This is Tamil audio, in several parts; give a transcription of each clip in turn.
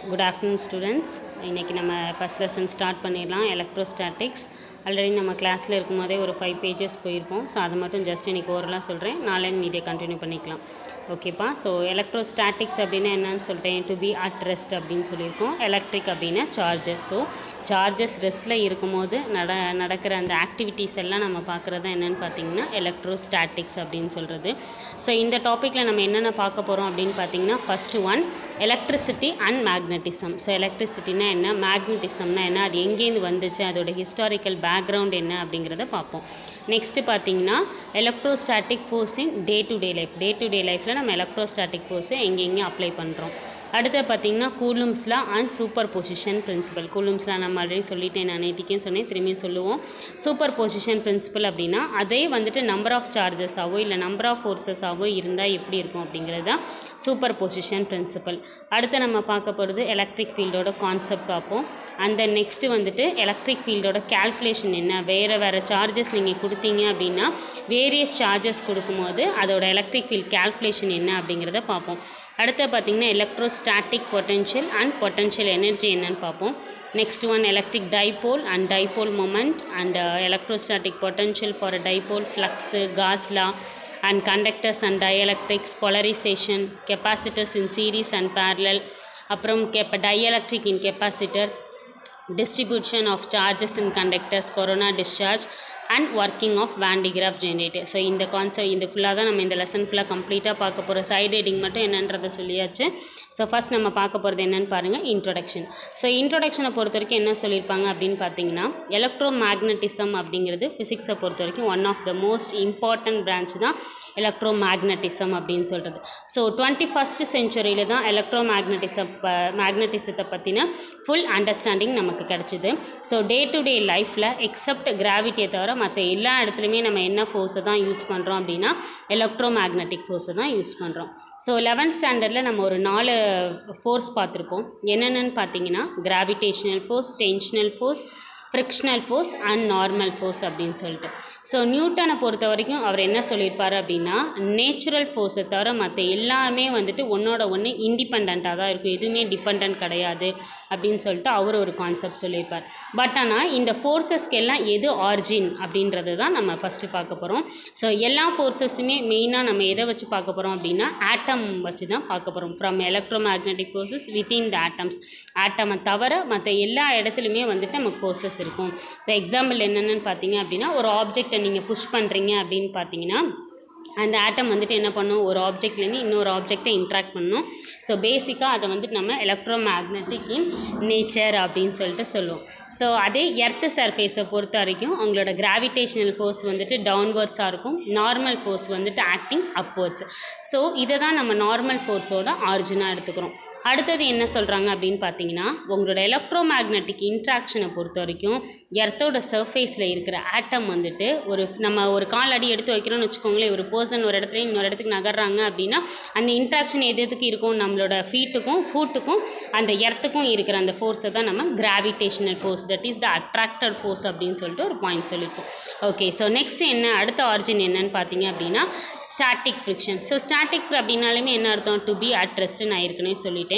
Good afternoon students. இன்னைக்கு நம்ம ஃபர்ஸ்ட் லெசன் ஸ்டார்ட் பண்ணிடலாம். எலக்ட்ரோஸ்டாட்டிக்ஸ் ஆல்ரெடி நம்ம கிளாஸில் இருக்கும்போதே ஒரு 5 பேஜஸ் போயிருப்போம். ஸோ அதை மட்டும் ஜஸ்ட் இன்றைக்கி ஓரலாக சொல்கிறேன். நாளைக்கு மீடியை கண்டினியூ பண்ணிக்கலாம். ஓகேப்பா. ஸோ எலக்ட்ரோஸ்டாட்டிக்ஸ் அப்படின்னா என்னன்னு சொல்லிட்டேன். டு பி அட் ரெஸ்ட் அப்படின்னு சொல்லியிருக்கோம். எலக்ட்ரிக் அப்படின்னா சார்ஜஸ். ஸோ சார்ஜஸ் ரெஸ்ட்டில் இருக்கும்போது நடக்கிற அந்த ஆக்டிவிட்டீஸ் எல்லாம் நம்ம பார்க்குறது என்னென்னு பார்த்தீங்கன்னா எலக்ட்ரோஸ்டாட்டிக்ஸ் அப்படின்னு சொல்கிறது. ஸோ இந்த டாப்பிக்கில் நம்ம என்னென்ன பார்க்க போகிறோம் அப்படின்னு பார்த்தீங்கன்னா first one electricity and magnetism. So எலக்ட்ரிசிட்டினா என்ன, மேக்னட்டிசம்னா என்ன, அது எங்கேருந்து வந்துச்சு, அதோட ஹிஸ்டாரிக்கல் பேக்ரவுண்ட் என்ன அப்படிங்கிறத பார்ப்போம். நெக்ஸ்ட்டு பார்த்தீங்கன்னா electrostatic force in day to day லைஃப்பில் நம்ம எலக்ட்ரோஸ்டாட்டிக் ஃபோர்ஸை எங்கெங்கே அப்ளை பண்ணுறோம். அடுத்து பார்த்திங்கன்னா Coulomb's law and superposition principle. Coulomb's law நம்ம ஆல்ரெடி சொல்லிட்டேன், நான் நேற்றுக்கும் சொன்னேன், திரும்பியும் சொல்லுவோம். சூப்பர் பொசிஷன் பிரின்சிபல் அப்படின்னா அதே வந்துட்டு நம்பர் ஆஃப் சார்ஜஸாவோ இல்லை நம்பர் ஆஃப் ஃபோர்ஸஸாவோ இருந்தால் எப்படி இருக்கும் அப்படிங்கிறது தான் சூப்பர் பொசிஷன் பிரின்சிபல். அடுத்து நம்ம பார்க்க போகிறது எலக்ட்ரிக் ஃபீல்டோட கான்செப்ட் பார்ப்போம். அந்த நெக்ஸ்ட்டு வந்துட்டு எலக்ட்ரிக் ஃபீல்டோட கேல்குலேஷன் என்ன, வேறு சார்ஜஸ் நீங்கள் கொடுத்தீங்க அப்படின்னா வேரியஸ் சார்ஜஸ் கொடுக்கும்போது அதோட எலக்ட்ரிக் ஃபீல்ட் கேல்குலேஷன் என்ன அப்படிங்கிறத பார்ப்போம். அடுத்து பார்த்திங்கன்னா electrostatic potential and potential energy என்னன்னு பார்ப்போம். Next one electric dipole and dipole moment and electrostatic potential for dipole, flux, cos law and conductors and dielectrics, polarization, capacitors in series and parallel, அப்புறம் dielectric in capacitor, distribution of charges in conductors, corona discharge and working of Van de Graaff generator. So இந்த கான்செப்ட் இந்த ஃபுல்லாக தான் நம்ம இந்த லெசன் ஃபுல்லாக கம்ப்ளீட்டாக பார்க்க போகிறோம். சைடு ஹெட்டிங் மட்டும் என்னன்றதை சொல்லியாச்சு. ஸோ ஃபஸ்ட் நம்ம பார்க்க போகிறது என்னென்னு பாருங்கள், இன்ட்ரொடக்ஷன். ஸோ இன்ட்ரொடக்ஷனை பொறுத்த வரைக்கும் என்ன சொல்லியிருப்பாங்க அப்படின்னு பார்த்தீங்கன்னா எலக்ட்ரோ மேக்னட்டிசம் அப்படிங்கிறது ஃபிசிக்ஸை பொறுத்த வரைக்கும் one of the most important branch தான் எலக்ட்ரோ மேக்னட்டிசம் அப்படின்னு சொல்கிறது. ஸோ 21st செஞ்சுரியில் தான் எலக்ட்ரோ மேக்னட்டிசத்தை பற்றின ஃபுல் அண்டர்ஸ்டாண்டிங் நமக்கு கிடச்சிது. ஸோ டே டு டே லைஃப்பில் எக்ஸப்ட் கிராவிட்டியை தவிர மற்ற எல்லா இடத்துலையுமே நம்ம என்ன ஃபோர்ஸை தான் யூஸ் பண்ணுறோம் அப்படின்னா எலக்ட்ரோ மேக்னட்டிக் ஃபோர்ஸை தான் யூஸ் பண்ணுறோம். ஸோ 11th ஸ்டாண்டர்டில் நம்ம ஒரு 4 ஃபோர்ஸ் பார்த்துருப்போம். என்னென்னு பார்த்தீங்கன்னா gravitational force, tensional force, frictional force and normal force அப்படின்னு சொல்லிட்டு. ஸோ நியூட்டனை பொறுத்த வரைக்கும் அவர் என்ன சொல்லியிருப்பார் அப்படின்னா நேச்சுரல் ஃபோர்ஸை தவிர மற்ற எல்லாமே வந்துட்டு ஒன்றோட ஒன்று இண்டிபெண்ட்டாக தான் இருக்கும், எதுவுமே டிபெண்ட் கிடையாது அப்படின்னு சொல்லிட்டு அவர் ஒரு கான்செப்ட் சொல்லியிருப்பார். பட் ஆனால் இந்த ஃபோர்ஸஸ்க்கு எல்லாம் எது ஆரிஜின் அப்படின்றது தான் நம்ம ஃபஸ்ட்டு பார்க்க போகிறோம். ஸோ எல்லா ஃபோர்ஸஸுமே மெயினாக நம்ம எதை வச்சு பார்க்க போகிறோம் அப்படின்னா ஆட்டம் வச்சு தான் பார்க்க போகிறோம். From electromagnetic forces within the atoms. ஆட்டமை தவிர மற்ற எல்லா இடத்துலையுமே வந்துட்டு நமக்கு ஃபோர்ஸஸ் இருக்கும். ஸோ எக்ஸாம்பிள் என்னென்னு பார்த்தீங்க அப்படின்னா ஒரு ஆப்ஜெக்ட் நீங்கள் புஷ் பண்ணுறீங்க அப்படின்னு பார்த்தீங்கன்னா அந்த ஆட்டம் வந்துட்டு என்ன பண்ணும், ஒரு ஆப்ஜெக்ட்லேருந்து இன்னொரு ஆப்ஜெக்டை இன்ட்ராக்ட் பண்ணும். ஸோ பேசிக்காக அதை வந்துட்டு நம்ம எலக்ட்ரோ மேக்னட்டிக் இன் நேச்சர் அப்படின்னு சொல்லிட்டு சொல்லுவோம். ஸோ அதே எர்த்து சர்ஃபேஸை பொறுத்த வரைக்கும் அவங்களோட கிராவிடேஷனல் ஃபோர்ஸ் வந்துட்டு டவுன்வர்ட்ஸாக இருக்கும், நார்மல் ஃபோர்ஸ் வந்துட்டு ஆக்டிங் அப்வர்ட்ஸ். ஸோ இதை தான் நம்ம நார்மல் ஃபோர்ஸோட ஆரிஜினாக எடுத்துக்கிறோம். அடுத்தது என்ன சொல்கிறாங்க அப்படின்னு பார்த்தீங்கன்னா உங்களோட எலக்ட்ரோ மேக்னட்டிக் இன்ட்ராக்ஷனை பொறுத்த வரைக்கும் எர்த்தோட சர்ஃபேஸில் இருக்கிற ஆட்டம் வந்துட்டு நம்ம ஒரு கால் அடி எடுத்து வைக்கிறோன்னு வச்சுக்கோங்களேன், ஒரு பர்சன் ஒரு இடத்துல இன்னொரு இடத்துக்கு நகர்றாங்க அப்படின்னா அந்த இன்ட்ராக்ஷன் எதுக்கு இருக்கும், நம்மளோட ஃபூட்டுக்கும் அந்த எர்த்துக்கும் இருக்கிற அந்த ஃபோர்ஸை தான் நம்ம gravitational force, that is the attracted force அப்படின்னு சொல்லிட்டு ஒரு பாயிண்ட் சொல்லியிருப்போம். ஓகே. ஸோ நெக்ஸ்ட் என்ன, அடுத்த ஆரிஜின் என்னன்னு பார்த்தீங்க அப்படின்னா ஸ்டாட்டிக் ஃப்ரிக்ஷன். ஸோ ஸ்டாட்டிக் அப்படின்னாலுமே என்ன அர்த்தம், டு பி அட் ரெஸ்ட் நான் ஏற்கனவே சொல்லிட்டேன்.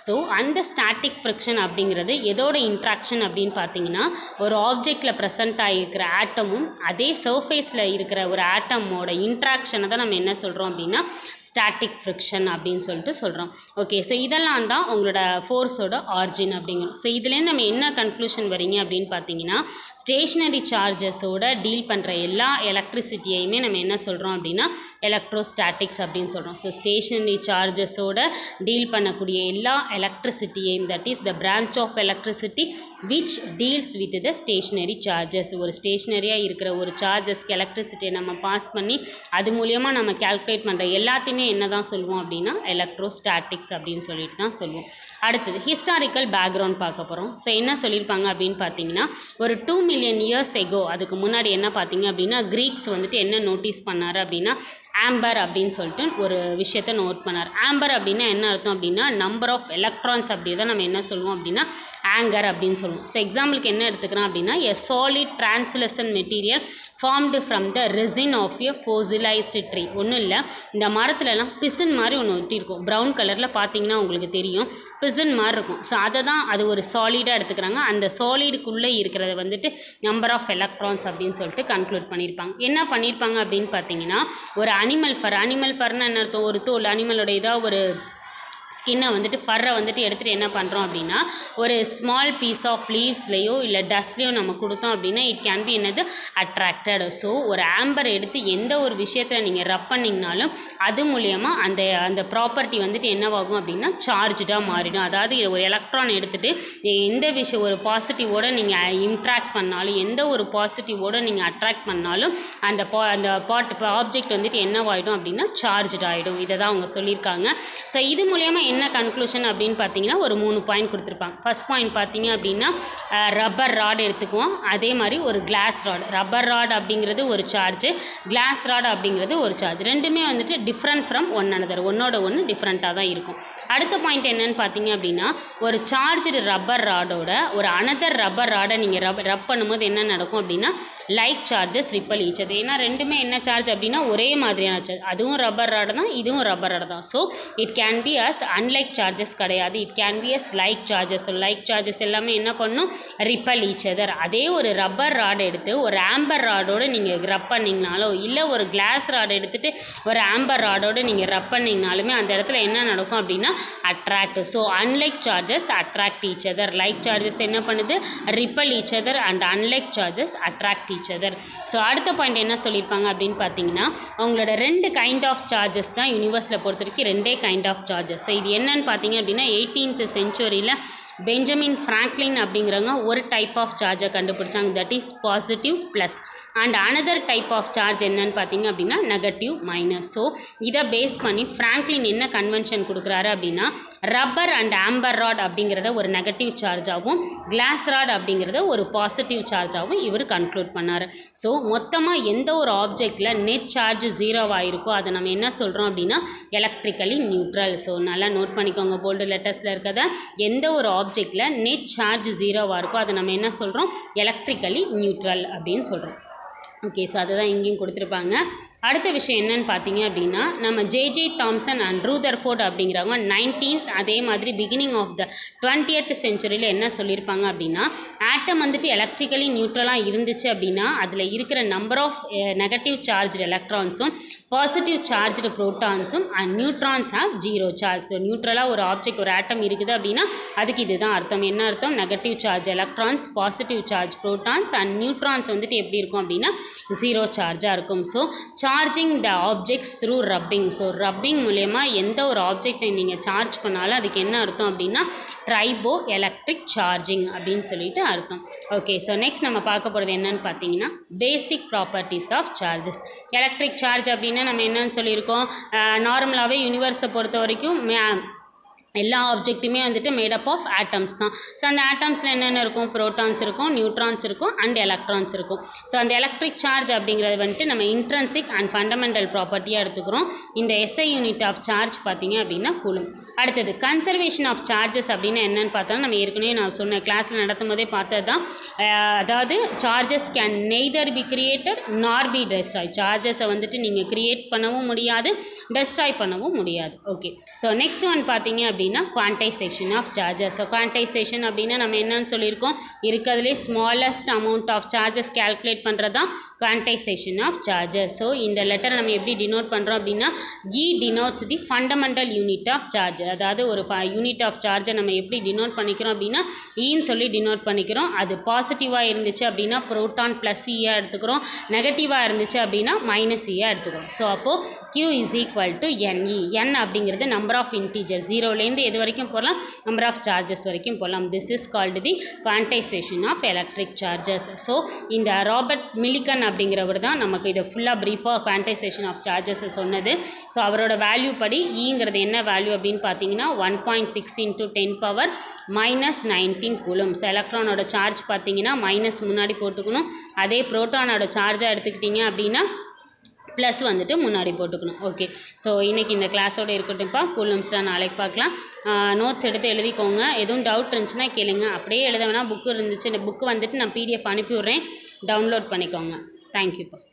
ஸோ அந்த ஸ்டாட்டிக் ஃப்ரிக்ஷன் அப்படிங்கிறது எதோட இன்ட்ராக்ஷன் அப்படின்னு பார்த்தீங்கன்னா ஒரு ஆப்ஜெக்டில் ப்ரெசென்ட் ஆகிருக்கிற ஆட்டமும் அதே சர்ஃபேஸில் இருக்கிற ஒரு ஆட்டமோட இன்ட்ராக்ஷனை தான் நம்ம என்ன சொல்கிறோம் அப்படின்னா ஸ்டாட்டிக் ஃப்ரிக்ஷன் அப்படின்னு சொல்லிட்டு சொல்கிறோம். ஓகே. ஸோ இதெல்லாம் தான் உங்களோட ஃபோர்ஸோட ஆரிஜின் அப்படிங்கிறோம். ஸோ இதுலேருந்து நம்ம என்ன கன்க்ளூஷன் வரீங்க அப்படின்னு பார்த்தீங்கன்னா ஸ்டேஷ்னரி சார்ஜஸோட டீல் பண்ணுற எல்லா எலக்ட்ரிசிட்டியையுமே நம்ம என்ன சொல்கிறோம் அப்படின்னா எலக்ட்ரோஸ்டாட்டிக்ஸ் அப்படின்னு சொல்கிறோம். ஸோ ஸ்டேஷ்னரி சார்ஜஸோட டீல் பண்ணக்கூடிய எல்லா எலக்ட்ரிசிட்டியையும், that is the branch of electricity which deals with the stationary charges. ஒரு ஸ்டேஷ்னரியாக இருக்கிற ஒரு சார்ஜஸ்க்கு எலக்ட்ரிசிட்டியை நம்ம பாஸ் பண்ணி அது மூலியமாக நம்ம கேல்குலேட் பண்ணுற எல்லாத்தையுமே என்ன தான் சொல்லுவோம் அப்படின்னா எலக்ட்ரோஸ்டாட்டிக்ஸ் அப்படின்னு சொல்லிட்டு தான் சொல்லுவோம். அடுத்தது ஹிஸ்டாரிக்கல் பேக்ரவுண்ட் பார்க்க போகிறோம். ஸோ என்ன சொல்லியிருப்பாங்க அப்படின்னு பார்த்தீங்கன்னா ஒரு 2 million years எகோ, அதுக்கு முன்னாடி என்ன பார்த்தீங்க அப்படின்னா கிரீக்ஸ் வந்துட்டு என்ன நோட்டீஸ் பண்ணார் அப்படின்னா ஆம்பர் அப்படின்னு சொல்லிட்டு ஒரு விஷயத்தை நோட் பண்ணார். ஆம்பர் அப்படின்னா என்ன அர்த்தம் அப்படின்னா நம்பர் ஆஃப் எலக்ட்ரான்ஸ் அப்படி தான் நம்ம என்ன சொல்லுவோம் அப்படின்னா ஆங்கர் அப்படின்னு சொல்லுவோம். ஸோ எக்ஸாம்பிளுக்கு என்ன எடுத்துக்கிறோம் அப்படின்னா a solid translucent material formed from the resin of a fossilised tree. ஒன்றும் இல்லை, இந்த மரத்துலலாம் பிசின் மாதிரி ஒன்று ஒட்டியிருக்கும். ப்ரௌன் கலரில் பார்த்தீங்கன்னா உங்களுக்கு தெரியும், பிசின் மாதிரி இருக்கும். ஸோ அதை தான் அது ஒரு சாலிடாக எடுத்துக்கிறாங்க. அந்த சாலிடுக்குள்ளே இருக்கிறத வந்துட்டு நம்பர் ஆஃப் எலக்ட்ரான்ஸ் அப்படின்னு சொல்லிட்டு கன்க்ளூட் பண்ணியிருப்பாங்க. என்ன பண்ணியிருப்பாங்க அப்படின்னு பார்த்தீங்கன்னா, ஒரு அனிமல் ஃபர்னா என்ன அர்த்தம், ஒரு தோல் அனிமலோட இதாக ஒரு ஸ்கின்னை வந்துட்டு ஃபர்ரை வந்துட்டு எடுத்துகிட்டு என்ன பண்ணுறோம் அப்படின்னா, ஒரு ஸ்மால் பீஸ் ஆஃப் லீவ்ஸ்லேயோ இல்லை டஸ்ட்லேயோ நம்ம கொடுத்தோம் அப்படின்னா இட் கேன் பி என்னது அட்ராக்டட். ஸோ ஒரு ஆம்பர் எடுத்து எந்த ஒரு விஷயத்தில் நீங்கள் ரப் பண்ணிங்கனாலும் அது மூலயமா அந்த ப்ராப்பர்ட்டி வந்துட்டு என்னவாகும் அப்படின்னா சார்ஜாக மாறிடும். அதாவது ஒரு எலக்ட்ரான் எடுத்துகிட்டு எந்த விஷயம் ஒரு பாசிட்டிவோடு நீங்கள் இன்ட்ராக்ட் பண்ணாலும், எந்த ஒரு பாசிட்டிவோடு நீங்கள் அட்ராக்ட் பண்ணாலும் அந்த ஆப்ஜெக்ட் வந்துட்டு என்னவாயிடும் அப்படின்னா சார்ஜ் ஆகிடும். இதை தான் அவங்க சொல்லியிருக்காங்க. ஸோ இது மூலயமா என்ன கன்க்ளூஷன் அப்படின்னு பார்த்தீங்கன்னா ஒரு 3 பாயிண்ட் கொடுத்துருப்பாங்க. ஃபர்ஸ்ட் பாயிண்ட் பார்த்தீங்க அப்படின்னா ரப்பர் ராட் எடுத்துக்குவோம். அதே மாதிரி ஒரு கிளாஸ் ராட். ரப்பர் ராட் அப்படிங்கிறது ஒரு சார்ஜ், கிளாஸ் ராட் அப்படிங்கிறது ஒரு சார்ஜ். ரெண்டுமே வந்துட்டு டிஃப்ரெண்ட் ஃப்ரம் ஒன் அனதர், ஒன்னோட ஒன்று டிஃப்ரெண்ட்டாக தான் இருக்கும். அடுத்த பாயிண்ட் என்னன்னு பார்த்தீங்க அப்படின்னா, ஒரு சார்ஜு ரப்பர் ராடோட ஒரு அனதர் ரப்பர் ராடை நீங்கள் ரப் பண்ணும்போது என்ன நடக்கும் அப்படின்னா like charges ripple each other. ஏன்னா ரெண்டுமே என்ன சார்ஜ் அப்படின்னா ஒரே மாதிரியான சார்ஜ். அதுவும் ரப்பர் ராடு தான், இதுவும் ரப்பர் ராடு தான். So it can be as unlike charges கிடையாது, it can be as like charges. Like charges எல்லாமே என்ன பண்ணும், ரிப்பல் ஈச் அதர். அதே ஒரு ரப்பர் ராடு எடுத்து ஒரு ஆம்பர் ராடோடு நீங்கள் ரப் பண்ணிங்கனாலோ இல்லை ஒரு கிளாஸ் ராடு எடுத்துகிட்டு ஒரு ஆம்பர் ராடோடு நீங்கள் ரப் பண்ணிங்கனாலுமே அந்த இடத்துல என்ன நடக்கும் அப்படின்னா attract. So unlike charges attract each other. Like charges என்ன பண்ணுது, ripple each other, and unlike charges attract each other. So அடுத்த பாயிண்ட் என்ன சொல்லியிருப்பாங்க அப்படின்னு பார்த்தீங்கன்னா, அவங்களோட 2 கைண்ட் ஆஃப் சார்ஜஸ் தான் யூனிவர்ஸில் பொறுத்த வரைக்கும் 2 கைண்ட் ஆஃப் சார்ஜஸ். ஸோ இது என்னன்னு பார்த்தீங்க அப்படின்னா 18th centuryயில் பெஞ்சமின் ஃப்ராங்க்லின் அப்படிங்கிறவங்க ஒரு டைப் ஆஃப் சார்ஜை கண்டுபிடிச்சாங்க, that is positive plus. And another type of charge என்னன்னு பார்த்தீங்க அப்படின்னா நெகட்டிவ் மைனஸ். ஸோ இதை பேஸ் பண்ணி ஃப்ராங்க்லின் என்ன கன்வென்ஷன் கொடுக்குறாரு அப்படின்னா, ரப்பர் அண்ட் ஆம்பர் ராட் அப்படிங்கிறத ஒரு நெகட்டிவ் சார்ஜாகவும் கிளாஸ் ராட் அப்படிங்கிறத ஒரு பாசிட்டிவ் சார்ஜாகவும் இவர் கன்க்ளூட் பண்ணார். ஸோ மொத்தமாக எந்த ஒரு ஆப்ஜெக்டில் நெட் சார்ஜ் 0 இருக்கோ அதை நம்ம என்ன சொல்கிறோம் அப்படின்னா எலக்ட்ரிக்கலி நியூட்ரல். ஸோ நல்லா நோட் பண்ணிக்கோங்க, போல்டு லெட்டர்ஸில் இருக்கிறத. எந்த ஒரு ஆப்ஜெக்டில் நெட் சார்ஜ் 0 இருக்கோ அதை நம்ம என்ன சொல்கிறோம், எலக்ட்ரிக்கலி நியூட்ரல் அப்படின்னு சொல்கிறோம். ஓகே, ஸோ அதுதான் இங்கேயும் கொடுத்துருப்பாங்க. அடுத்த விஷயம் என்னன்னு பார்த்தீங்க அப்படின்னா, நம்ம ஜே தாம்சன் அண்ட் ரூதர்ஃபோர்ட் அப்படிங்கிறவங்க 19th அதே மாதிரி பிகினிங் ஆஃப் த 20th centuryயில் என்ன சொல்லியிருப்பாங்க அப்படின்னா, ஆட்டம் வந்துட்டு எலக்ட்ரிக்கலி நியூட்ரலாக இருந்துச்சு அப்படின்னா அதில் இருக்கிற நம்பர் ஆஃப் நெகட்டிவ் சார்ஜ் எலக்ட்ரான்ஸும் பாசிட்டிவ் சார்ஜ்டு ப்ரோட்டான்ஸும் and neutrons have 0 charge. So நியூட்ரலாக ஒரு ஆப்ஜெக்ட் ஒரு ஆட்டம் இருக்குது அப்படின்னா அதுக்கு இதுதான் அர்த்தம். என்ன அர்த்தம், negative charge electrons, positive charge protons and neutrons வந்துட்டு எப்படி இருக்கும் அப்படின்னா 0 சார்ஜாக இருக்கும். ஸோ சார்ஜிங் த objects through rubbing. So rubbing மூலயமா எந்த ஒரு ஆப்ஜெக்டை நீங்கள் சார்ஜ் பண்ணாலும் அதுக்கு என்ன அர்த்தம் அப்படின்னா ட்ரைபோ எலக்ட்ரிக் சார்ஜிங் அப்படின்னு சொல்லிட்டு அர்த்தம். ஓகே, ஸோ நெக்ஸ்ட் நம்ம பார்க்க போகிறது என்னன்னு பார்த்தீங்கன்னா basic properties of charges. Electric charge அப்படின்னா நம்ம என்னன்னு சொல்லியிருக்கோம், நார்மலாகவே யூனிவர்ஸை பொறுத்த வரைக்கும் எல்லா ஆப்ஜெக்ட்டுமே வந்துட்டு மேடப் ஆஃப் ஆட்டம்ஸ் தான். ஸோ அந்த ஆட்டம்ஸில் என்னென்ன இருக்கும், ப்ரோட்டான்ஸ் இருக்கும், நியூட்ரான்ஸ் இருக்கும் அண்ட் எலக்ட்ரான்ஸ் இருக்கும். ஸோ அந்த எலக்ட்ரிக் சார்ஜ் அப்படிங்கிறது வந்துட்டு நம்ம இன்ட்ரென்சிக் அண்ட் ஃபண்டமெண்டல் ப்ராப்பர்ட்டியாக எடுத்துக்கிறோம். இந்த எஸ்ஐ யூனிட் ஆஃப் சார்ஜ் பார்த்தீங்க அப்படின்னா கூலும். அடுத்தது கன்சர்வேஷன் ஆஃப் சார்ஜஸ் அப்படின்னா என்னென்னு பார்த்தா நம்ம ஏற்கனவே நான் சொன்ன கிளாஸில் நடத்தும் போதே பார்த்தது தான். அதாவது charges can neither be created nor be destroy. சார்ஜஸை வந்துட்டு நீங்கள் கிரியேட் பண்ணவும் முடியாது, டெஸ்ட்ராய் பண்ணவும் முடியாது. ஓகே, ஸோ நெக்ஸ்ட் ஒன் பார்த்தீங்க அப்படின்னா quantization of charges. So quantization அப்படின்னா நம்ம என்னன்னு சொல்லியிருக்கோம், இருக்கிறதுலே smallest amount of charges calculate பண்ணுறது தான் குவான்டைசேஷன் ஆஃப் சார்ஜஸ். ஸோ இந்த லெட்டரை நம்ம எப்படி டினோட் பண்ணுறோம் அப்படின்னா E denotes the fundamental unit of charge. அதாவது ஒரு யூனிட் ஆஃப் சார்ஜை நம்ம எப்படி டினோட் பண்ணிக்கிறோம் அப்படின்னா ஈன்னு சொல்லி டினோட் பண்ணிக்கிறோம். அது பாசிட்டிவாக இருந்துச்சு அப்படின்னா ப்ரோட்டான் ப்ளஸ் ஈயாக எடுத்துக்கிறோம், நெகட்டிவாக இருந்துச்சு அப்படின்னா மைனஸ் ஈயாக எடுத்துக்கிறோம். ஸோ அப்போது Q is equal to NE. N அப்படிங்கிறது நம்பர் ஆஃப் இன்டீஜர், 0லேருந்து எது வரைக்கும் போகலாம், நம்பர் ஆஃப் சார்ஜஸ் வரைக்கும் போகலாம். This is called the quantization of electric charges. So இந்த ராபர்ட் மில்லிகன் அப்படிங்கிறவர் தான் நமக்கு இதை ஃபுல்லாக ப்ரீஃபாக குவான்டைசேஷன் ஆஃப் சார்ஜஸை சொன்னது. ஸோ அவரோட வேல்யூ படி ஈங்கிறது என்ன வேல்யூ அப்படின்னு பார்த்தீங்கன்னா 1.6 × 10⁻⁻19 கூலும். ஸோ எலக்ட்ரானோட சார்ஜ் பார்த்தீங்கன்னா மைனஸ் முன்னாடி போட்டுக்கணும். அதே ப்ரோட்டானோட சார்ஜாக எடுத்துக்கிட்டிங்க அப்படின்னா ப்ளஸ் வந்துட்டு முன்னாடி போட்டுக்கணும். ஓகே, ஸோ இன்றைக்கி இந்த கிளாஸோடு இருக்கட்டும்ப்பா. கூலம்ஸ்லாம் நாளைக்கு பார்க்கலாம். நோட்ஸ் எடுத்து எழுதிக்கோங்க. எதுவும் டவுட் இருந்துச்சுன்னா கேளுங்க. அப்படியே எழுத வேணால் புக்கு இருந்துச்சு, இந்த புக்கு வந்துட்டு நான் PDF அனுப்பி விட்றேன், டவுன்லோட் பண்ணிக்கோங்க. தேங்க்யூப்பா.